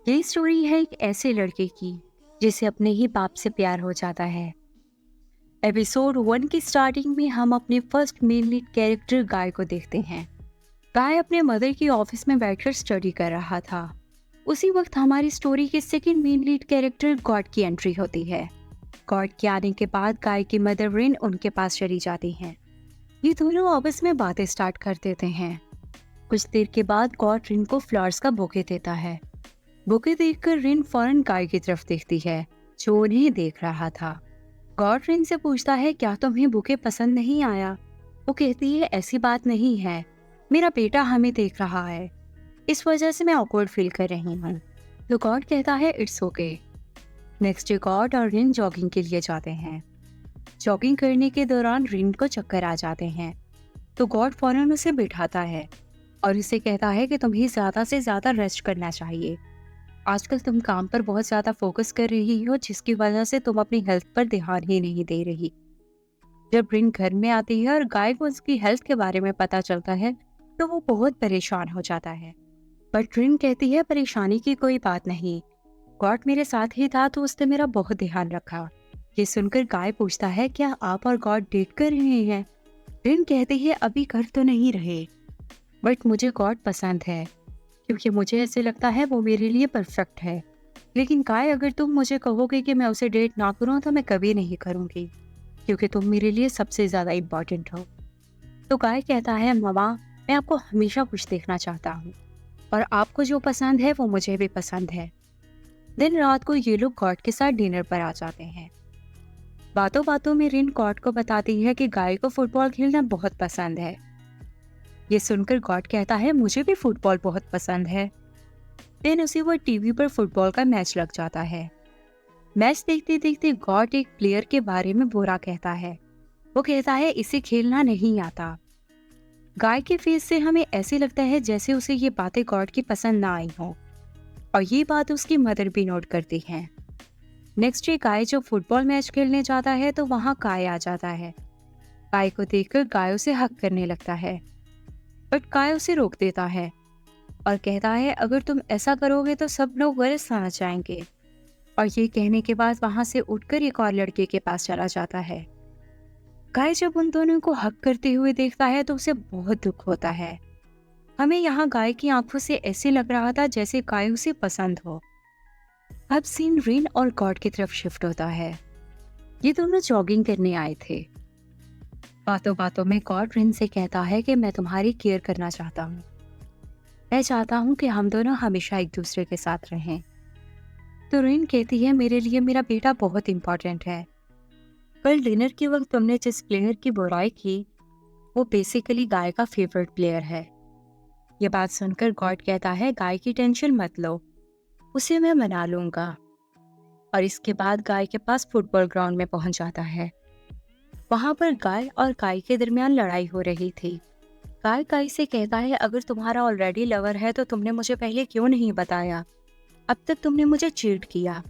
ये स्टोरी है एक ऐसे लड़के की जिसे अपने ही बाप से प्यार हो जाता है। एपिसोड 1 की स्टार्टिंग में हम अपने फर्स्ट मेन लीड कैरेक्टर गाय को देखते हैं। गाय अपने मदर की ऑफिस में बैठकर स्टडी कर रहा था। उसी वक्त हमारी स्टोरी के second main lead character God की एंट्री होती है। गॉड के आने के बाद गाय की मदर रिन उनके पास चली जाती हैं। ये दोनों आपस में बातें स्टार्ट कर देते हैं। कुछ देर के बाद गॉड रिन को फ्लावर्स का बुके देता है। बुके देखकर रिन फौरन गाय की तरफ देखती है जो उन्हें देख रहा था। गॉड रिन से पूछता है, क्या तुम्हें बुके पसंद नहीं आया? वो कहती है, ऐसी बात नहीं है, मेरा बेटा हमें देख रहा है, इस वजह से मैं ऑकवर्ड फील कर रही हूँ। तो गॉड कहता है, it's okay. Next day God और रिन जॉगिंग के लिए जाते हैं। जॉगिंग करने के दौरान रिन को चक्कर आ जाते हैं तो गॉड फौरन उसे बिठाता है और उसे कहता है कि तुम्हें ज़्यादा से ज़्यादा रेस्ट करना चाहिए। आजकल तुम काम पर बहुत ज़्यादा फोकस कर रही हो जिसकी वजह से तुम अपनी हेल्थ पर ध्यान ही नहीं दे रही। जब रिन घर में आती है और गाय को उसकी हेल्थ के बारे में पता चलता है तो वो बहुत परेशान हो जाता है। बट रिन कहती है, परेशानी की कोई बात नहीं, गॉड मेरे साथ ही था तो उसने मेरा बहुत ध्यान रखा। ये सुनकर गाय पूछता है, क्या आप और गॉड डेट कर रहे हैं? रिन कहती है, अभी कर तो नहीं रहे, बट मुझे गॉड पसंद है क्योंकि मुझे ऐसे लगता है वो मेरे लिए परफेक्ट है। लेकिन गाय, अगर तुम मुझे कहोगे कि मैं उसे डेट ना करूं तो मैं कभी नहीं करूंगी क्योंकि तुम मेरे लिए सबसे ज़्यादा इम्पोर्टेंट हो। तो गाय कहता है, मामा, मैं आपको हमेशा खुश देखना चाहता हूँ और आपको जो पसंद है वो मुझे भी पसंद है। दिन रात को ये लोग गॉड के साथ डिनर पर आ जाते हैं। बातों बातों में रिन गॉड को बताती है कि गाय को फुटबॉल खेलना बहुत पसंद है। ये सुनकर गॉड कहता है, मुझे भी फुटबॉल बहुत पसंद है। देन उसी वो टीवी पर फुटबॉल का मैच लग जाता है। मैच देखते देखते गॉड एक प्लेयर के बारे में बुरा कहता है। वो कहता है, इसे खेलना नहीं आता। गाय के फेस से हमें ऐसे लगता है जैसे उसे ये बातें गॉड की पसंद ना आई हो और ये बात उसकी मदर भी नोट करती है। नेक्स्ट डे गाय जब फुटबॉल मैच खेलने जाता है तो वहाँ काय आ जाता है। गाय को देखकर गाय उसे हक करने लगता है बट काय उसे रोक देता है और कहता है, अगर तुम ऐसा करोगे तो सब लोग गलत समझ जाएंगे। और ये कहने के बाद वहां से उठकर एक और लड़के के पास चला जाता है। गाय जब उन दोनों को हक करते हुए देखता है तो उसे बहुत दुख होता है। हमें यहाँ गाय की आंखों से ऐसे लग रहा था जैसे गाय उसे पसंद हो। अब सीन रिन और गॉड की तरफ शिफ्ट होता है। ये दोनों जॉगिंग करने आए थे। बातों बातों में गॉड रिन से कहता है कि मैं तुम्हारी केयर करना चाहता हूँ। मैं चाहता हूँ कि हम दोनों हमेशा एक दूसरे के साथ रहें। तो रिन कहती है, मेरे लिए मेरा बेटा बहुत इम्पोर्टेंट है। कल डिनर के वक्त तुमने जिस प्लेयर की बुराई की वो बेसिकली गाय का फेवरेट प्लेयर है। ये बात सुनकर गॉड कहता है, गाय की टेंशन मत लो, उसे मैं मना लूंगा। और इसके बाद गाय के पास फुटबॉल ग्राउंड में पहुंच जाता है। वहां पर गाय और गाय के दरमियान लड़ाई हो रही थी। गाय गाय से कहता है, अगर तुम्हारा ऑलरेडी लवर है तो तुमने मुझे पहले क्यों नहीं बताया? अब तक तुमने मुझे चीट किया।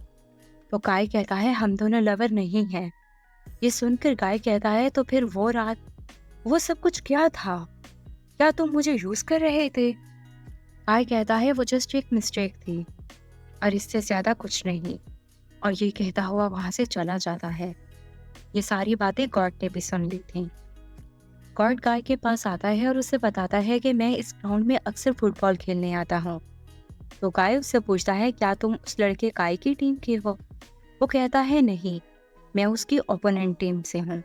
तो गाय कहता है, हम दोनों लवर नहीं हैं। ये सुनकर गाय कहता है, तो फिर वो रात, वो सब कुछ क्या था? क्या तुम मुझे यूज कर रहे थे? गाय कहता है, वो जस्ट एक मिस्टेक थी और इससे ज्यादा कुछ नहीं। और ये कहता हुआ वहां से चला जाता है। ये सारी बातें गॉड ने भी सुन ली थी। गॉड गाय के पास आता है और उसे बताता है कि मैं इस ग्राउंड में अक्सर फुटबॉल खेलने आता हूँ। तो गाय उससे पूछता है, क्या तुम उस लड़के गाय की टीम के हो? वो कहता है, नहीं, मैं उसकी ओपोनेंट टीम से हूँ।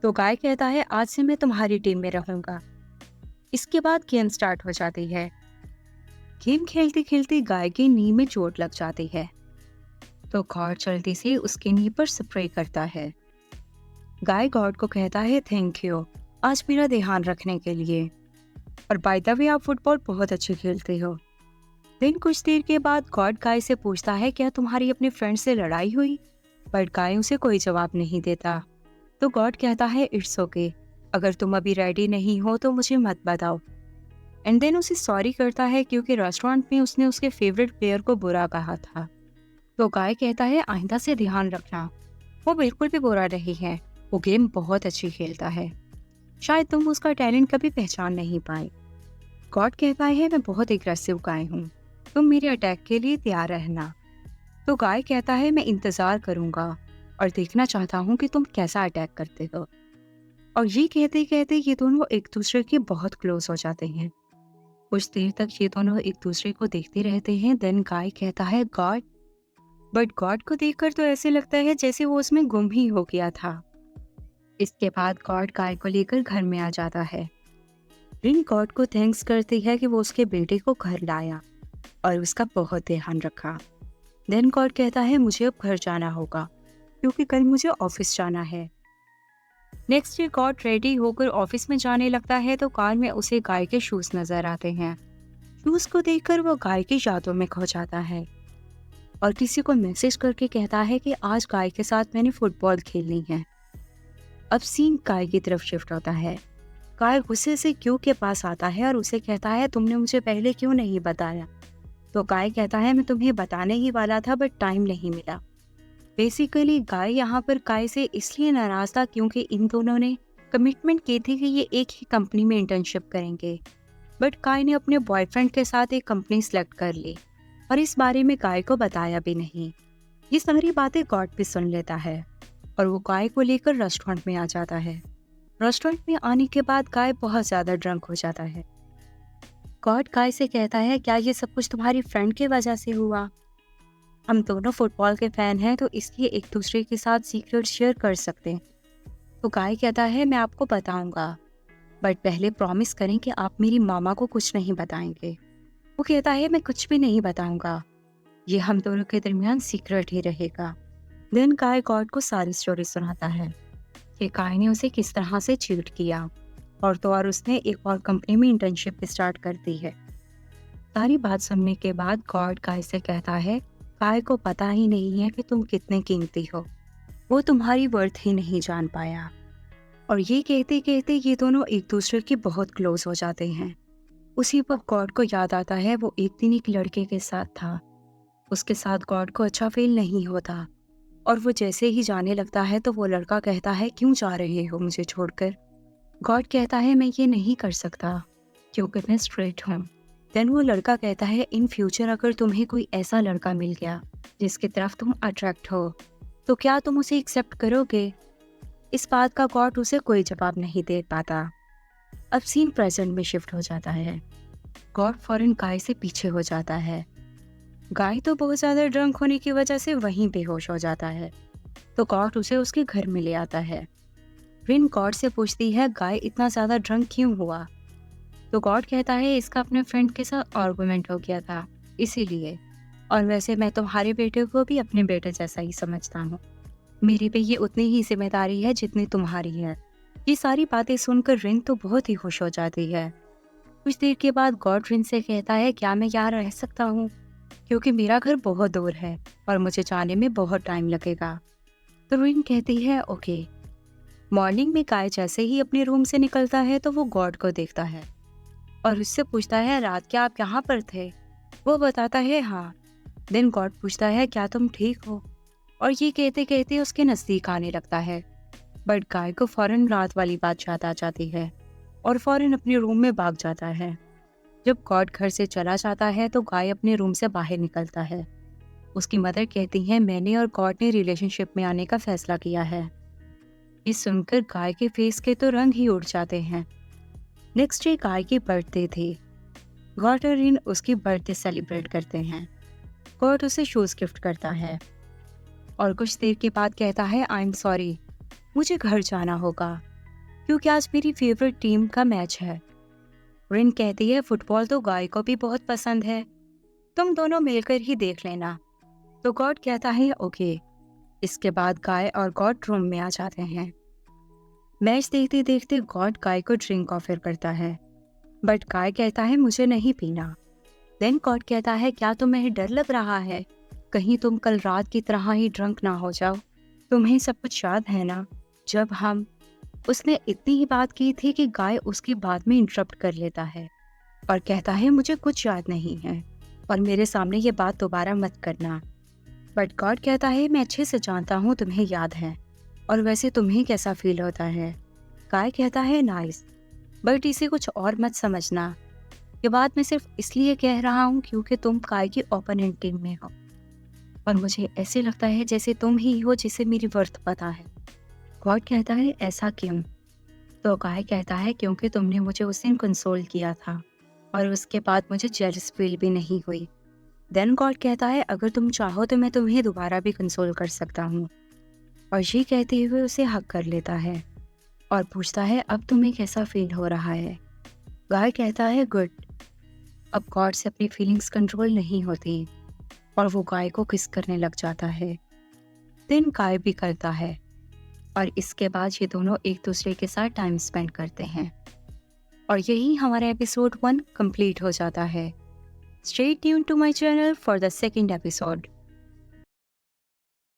तो गाय कहता है, आज से मैं तुम्हारी टीम में रहूंगा। इसके बाद गेम स्टार्ट हो जाती है। गेम खेलते खेलते गाय की नी में चोट लग जाती है तो गॉड जल्दी से उसकी नी पर स्प्रे करता है। गाय गॉड को कहता है, थैंक यू आज मेरा ध्यान रखने के लिए, और बाय द वे आप फुटबॉल बहुत अच्छे खेलते हो। दिन कुछ देर के बाद गॉड गाय से पूछता है, क्या तुम्हारी अपने फ्रेंड से लड़ाई हुई? बट गाय उसे कोई जवाब नहीं देता। तो गॉड कहता है, इट्स ओके, अगर तुम अभी रेडी नहीं हो तो मुझे मत बताओ। एंड देन उसे सॉरी करता है क्योंकि रेस्टोरेंट में उसने उसके फेवरेट प्लेयर को बुरा कहा था। तो गाय कहता है, आइंदा से ध्यान रखना, वो बिल्कुल भी बुरा नहीं है, वो गेम बहुत अच्छी खेलता है, शायद तुम उसका टैलेंट कभी पहचान नहीं पाए। गॉड कहता है, मैं बहुत एग्रेसिव गाय हूँ, तुम मेरे अटैक के लिए तैयार रहना। तो गाय कहता है मैं इंतजार करूंगा और देखना चाहता हूँ कि तुम कैसा अटैक करते हो। और ये कहते कहते ये दोनों एक दूसरे के बहुत क्लोज हो जाते हैं। कुछ देर तक ये दोनों एक दूसरे को देखते रहते हैं। देन गाय कहता है गॉड, बट गॉड को देखकर तो ऐसे लगता है जैसे वो उसमें गुम ही हो गया था। इसके बाद गॉड गाय को लेकर घर में आ जाता है। रिन गॉड को थैंक्स करती है कि वो उसके बेटे को घर लाया और उसका बहुत ध्यान रखा। देन गॉड कहता है मुझे अब घर जाना होगा क्योंकि कल मुझे ऑफिस जाना है। नेक्स्ट डे गॉड रेडी होकर ऑफिस में जाने लगता है तो कार में उसे गाय के शूज नजर आते हैं। शूज को देखकर वो गाय की यादों में खो जाता है और किसी को मैसेज करके कहता है कि आज गाय के साथ मैंने फुटबॉल खेलनी है। अब सीन गाय की तरफ शिफ्ट होता है। गाय गुस्से से क्यू के पास आता है और उसे कहता है तुमने मुझे पहले क्यों नहीं बताया। तो गाय कहता है मैं तुम्हें बताने ही वाला था बट टाइम नहीं मिला। बेसिकली गाय यहाँ पर गाय से इसलिए नाराज था क्योंकि इन दोनों ने कमिटमेंट की थी कि ये एक ही कंपनी में इंटर्नशिप करेंगे, बट गाय ने अपने बॉयफ्रेंड के साथ एक कंपनी सेलेक्ट कर ली और इस बारे में गाय को बताया भी नहीं। ये सारी बातें गॉड भी सुन लेता है और वो गाय को लेकर रेस्टोरेंट में आ जाता है। रेस्टोरेंट में आने के बाद गाय बहुत ज़्यादा ड्रंक हो जाता है। गॉड गाय से कहता है क्या ये सब कुछ तुम्हारी फ्रेंड की वजह से हुआ? हम दोनों फुटबॉल के फैन हैं तो इसलिए एक दूसरे के साथ सीक्रेट शेयर कर सकते हैं। तो गाय कहता है मैं आपको बताऊंगा, बट पहले प्रॉमिस करें कि आप मेरी मामा को कुछ नहीं बताएंगे। वो कहता है मैं कुछ भी नहीं बताऊंगा, ये हम दोनों के दरमियान सीक्रेट ही रहेगा। देन गाय गॉड को सारी स्टोरी सुनाता है कि गाय ने उसे किस तरह से चीट किया और तो और उसने एक और कंपनी में इंटर्नशिप स्टार्ट कर दी है। सारी बात सुनने के बाद गॉड गाय से कहता है गाय को पता ही नहीं है कि तुम कितने कीमती हो, वो तुम्हारी वर्थ ही नहीं जान पाया। और ये कहते कहते ये दोनों एक दूसरे के बहुत क्लोज हो जाते हैं। उसी वक्त गॉड को याद आता है वो एक दिन एक लड़के के साथ था। उसके साथ गॉड को अच्छा फील नहीं होता और वो जैसे ही जाने लगता है तो वो लड़का कहता है क्यों जा रहे हो मुझे छोड़कर। गॉड कहता है मैं ये नहीं कर सकता क्योंकि मैं स्ट्रेट हूँ। देन वो लड़का कहता है इन फ्यूचर अगर तुम्हें कोई ऐसा लड़का मिल गया जिसकी तरफ तुम अट्रैक्ट हो तो क्या तुम उसे एक्सेप्ट करोगे? इस बात का गॉड उसे कोई जवाब नहीं दे पाता। अब सीन प्रेजेंट में शिफ्ट हो जाता है। गॉड फौरन गाय से पीछे हो जाता है। गाय तो बहुत ज़्यादा ड्रंक होने की वजह से वहीं बेहोश हो जाता है तो गॉड उसे उसके घर में ले आता है। रिन गॉड से पूछती है गाय इतना ज़्यादा ड्रंक क्यों हुआ? तो गॉड कहता है इसका अपने फ्रेंड के साथ आर्गुमेंट हो गया था इसीलिए, और वैसे मैं तुम्हारे बेटे को भी अपने बेटे जैसा ही समझता हूँ, मेरे पे ये उतनी ही जिम्मेदारी है जितनी तुम्हारी है। ये सारी बातें सुनकर रिन तो बहुत ही खुश हो जाती है। कुछ देर के बाद गॉड रिन से कहता है क्या मैं यहाँ रह सकता हूँ क्योंकि मेरा घर बहुत दूर है और मुझे जाने में बहुत टाइम लगेगा। तो रिन कहती है ओके। मॉर्निंग में गाय जैसे ही अपने रूम से निकलता है तो वो गॉड को देखता है और उससे पूछता है रात क्या आप यहाँ पर थे? वो बताता है हाँ। देन गॉड पूछता है क्या तुम ठीक हो? और ये कहते कहते उसके नज़दीक आने लगता है, बट गाय को फौरन रात वाली बात याद आ जाती है और फौरन अपने रूम में भाग जाता है। जब गॉड घर से चला जाता है तो गाय अपने रूम से बाहर निकलता है। उसकी मदर कहती है मैंने और गॉड ने रिलेशनशिप में आने का फैसला किया है। ये सुनकर गाय के फेस के तो रंग ही उड़ जाते हैं। नेक्स्ट डे गाय की बर्थडे थी। गॉड और रिन उसकी बर्थडे सेलिब्रेट करते हैं। गॉड उसे शूज गिफ्ट करता है और कुछ देर के बाद कहता है आई एम सॉरी, मुझे घर जाना होगा क्योंकि आज मेरी फेवरेट टीम का मैच है। रिन कहती है फुटबॉल तो गाय को भी बहुत पसंद है, तुम दोनों मिलकर ही देख लेना। तो गॉड कहता है ओके। इसके बाद गाय और गॉड रूम में आ जाते हैं। मैच देखते देखते गॉड गाय को ड्रिंक ऑफर करता है, बट गाय कहता है मुझे नहीं पीना। देन गॉड कहता है क्या तुम्हें डर लग रहा है कहीं तुम कल रात की तरह ही ड्रंक ना हो जाओ? तुम्हें सब कुछ याद है ना जब हम उसने इतनी ही बात की थी कि गाय उसकी बात में इंटरप्ट कर लेता है और कहता है मुझे कुछ याद नहीं है और मेरे सामने ये बात दोबारा मत करना। बट गॉड कहता है मैं अच्छे से जानता हूँ तुम्हें याद है और वैसे तुम्हें कैसा फील होता है? गाय कहता है नाइस, बट इसे कुछ और मत समझना ये बात मैं सिर्फ इसलिए कह रहा हूँ क्योंकि तुम गाय की ओपोनेंट टीम में हो और मुझे ऐसे लगता है जैसे तुम ही हो जिसे मेरी वर्थ पता है। गॉड कहता है ऐसा क्यों? तो गाय कहता है क्योंकि तुमने मुझे उस दिन कंसोल किया था और उसके बाद मुझे जेलस फील भी नहीं हुई। देन गॉड कहता है अगर तुम चाहो तो मैं तुम्हें दोबारा भी कंसोल कर सकता हूँ। और ये कहते हुए उसे हक कर लेता है और पूछता है अब तुम्हें कैसा फील हो रहा है? गाय कहता है गुड। अब गॉड से अपनी फीलिंग्स कंट्रोल नहीं होती और वो गाय को किस करने लग जाता है। देन गाय भी करता है और इसके बाद ये दोनों एक दूसरे के साथ टाइम स्पेंड करते हैं और यही हमारा एपिसोड 1 कंप्लीट हो जाता है। Stay tune to my channel for the second episode.